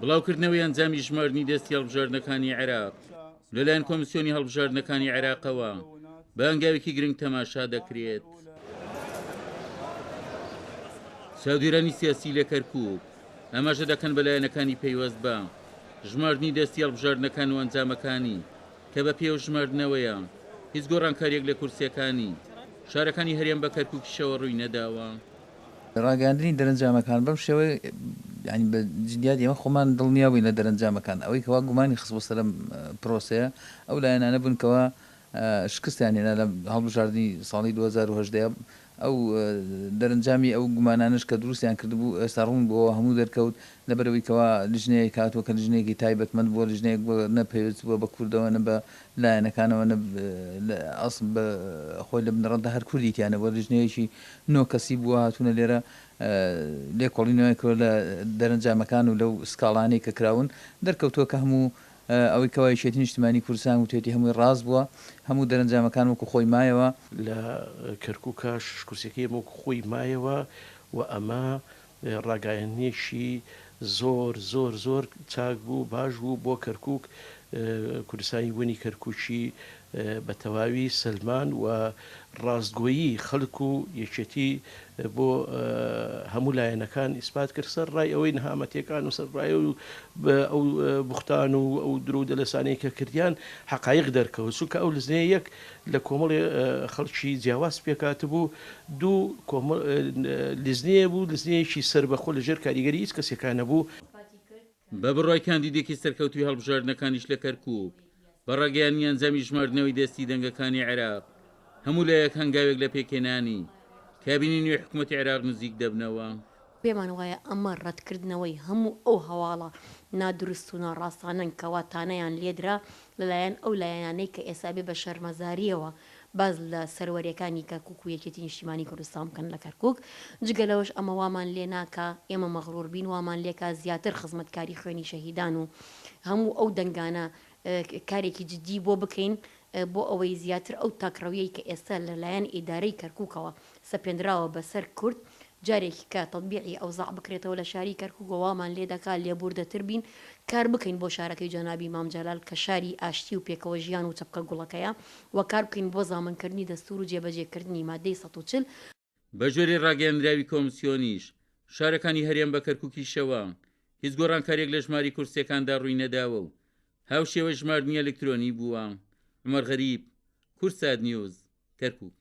بڵاوکردنەوەی ئەنجامی ژمارنی دەستی هەڵبژاردنەکانی عێراق لەلایەن کۆمیسیۆنی هەڵبژاردنەکانی عێراقەوە بە ئەنگاوێکی گرنگ تەماشا دەکرێت. چاودێرانی سیاسی لە کەرکووک ئەماژە دەکەن بەلایەنەکانی پەیوەست بە ژمارنی دەستی هەڵبژاردنەکان و ئەنجامەکانی کە بە پێو ژماردنەوەیە هیچ گۆڕانکاریەک لە کورسیەکانی شارەکانی هەرێم بە کەرکووکیشەوە ڕووی نەداوە. ڕاگەاندنی دەرەنجامەکان بەم شێوەیە ینی بە جدیات ئێمە خۆمان دڵنیابووین لە دەرەنجامەکان ئەوەی کەوا گومانی خست بۆ سەرم پرۆسەیە ئەو لایەنانە بوون کەوا شکستیان هێنا لە هەڵبژاردننی ساڵی 2010 ئەو دەرەنجامی ئەو گومانانش کە دروستیان کردبوو ئێستا ڕوون بۆ هەموو دەرکەوت لەبەرەوەی کەوا لیژنەیە کاتوە کە لیژنەیەکی تایبەتمەند بۆ لیژنەیەک نەپێویست بووە بە کوردەوە نە بە لایەنەکانەوە ئەسڵ بە خۆی لە بنەڕەتدا هەر کوردیتیانە بۆ لیژنەیەکی نۆ کەسی بووە هاتوونە لێرە لێکۆڵینەوەی کرد لە دەرەنجامەکان و لەو سکاڵانەی کە کراون دەرکەوتووە کە هەموو ئەوەی کەوای شێتی نیشتیمانی کوردستان و توێتی هەمووی ڕاست بووە هەموو دەرەنجامەکان وەکو خۆی مایەوە لە کەرکووکە شکوسەکەی وەکو خۆی مایەوە و ئەمە ڕاگەیەنێکی زۆر زۆر زۆر چاک بوو باش بوو بۆ کەرکووک کوردستانی وەنی کەرکووکی بە تەواوی سلمان و ڕاستگۆیی خەڵک و یەکێتی بۆ هەموو لایەنەکان ئیسپات کرد سەر ڕای ئەوەی نەهامەتیەکان و سەرڕایە و ئەو بوختان و ئەو درۆ دەلەسانەی کە کردیان حەقایق دەرکەوت چونکە ئەو لزنەیە یەک لە کۆمەڵی خەڵکی جیاواز پێکات بوو دوو لزنەیە بوو لزنەیەکی سەربەخۆ لەژێر کاریگەری هیچ کەسێکان نەبوو. بە بڕای کاندیدێکی سەرکەوتوی هەڵبژاردنەکانیش لە کەرکووک بە ڕاگەیانی ئەنجامی ژماردنەوەی دەستی دەنگەکانی عێراق هەموو لایەک هەنگاوێک لە پێکێنانی کابینی نوێی حکوومەتی عێراق نزیک دەبنەوە. پێمان وایە ئەمە ڕەتکردنەوەی هەموو ئەو هەواڵە نادروست و ناڕاستانن کەواتانەیان لێدرا لەلایەن ئەو لایەنانەی کە ئێستا بێ بە شەرمەزاریەوە باز لە سەروەریەکانی کەرکووک و یەکێتی نیشتیمانی کوردستان بکەن لە کەرکووک جگەلەوەش ئەمە وامان لێ ناکە ئێمە مەغڕور بین وامان لێکا زیاتر خزمەتکاری خوێنی شەهیدان و هەموو ئەو دەنگانە کارێکی جدی بۆ بکەین بۆ ئەوەی زیاتر ئەو تاکڕەویەی کە ئێستا لەلایەن ئیدارەی کەرکووکەوە سەپێنراوە بەسەر کورد جارێکی کە تەطبیعی ئەوزاع بکرێتەوە لە شاری کەرکووک وامان لێ دەکات لێبوردەتر بین کار بکەین بۆ شارەکەی جەنابی مام جەلال کە شاری ئاشتی و پێکەوە ژیان و چەپکە گوڵەکەیە و کار بکەین بۆ زامنکردنی دەستور و جێبەجێکردنی مادەی 140. بە ژێری ڕاگەیاندراوی کۆمیسیۆنیش شارەکانی هەرێم بە کەرکووکیشەوە هیچ گۆڕانکاریەک لە ژماری کورسیەکاندا ڕووی نەداوە و هاوشێوە ژماردنی ئەلکترۆنی بووە. عومەر غەریب، کورسات نیوز، کەرکووک.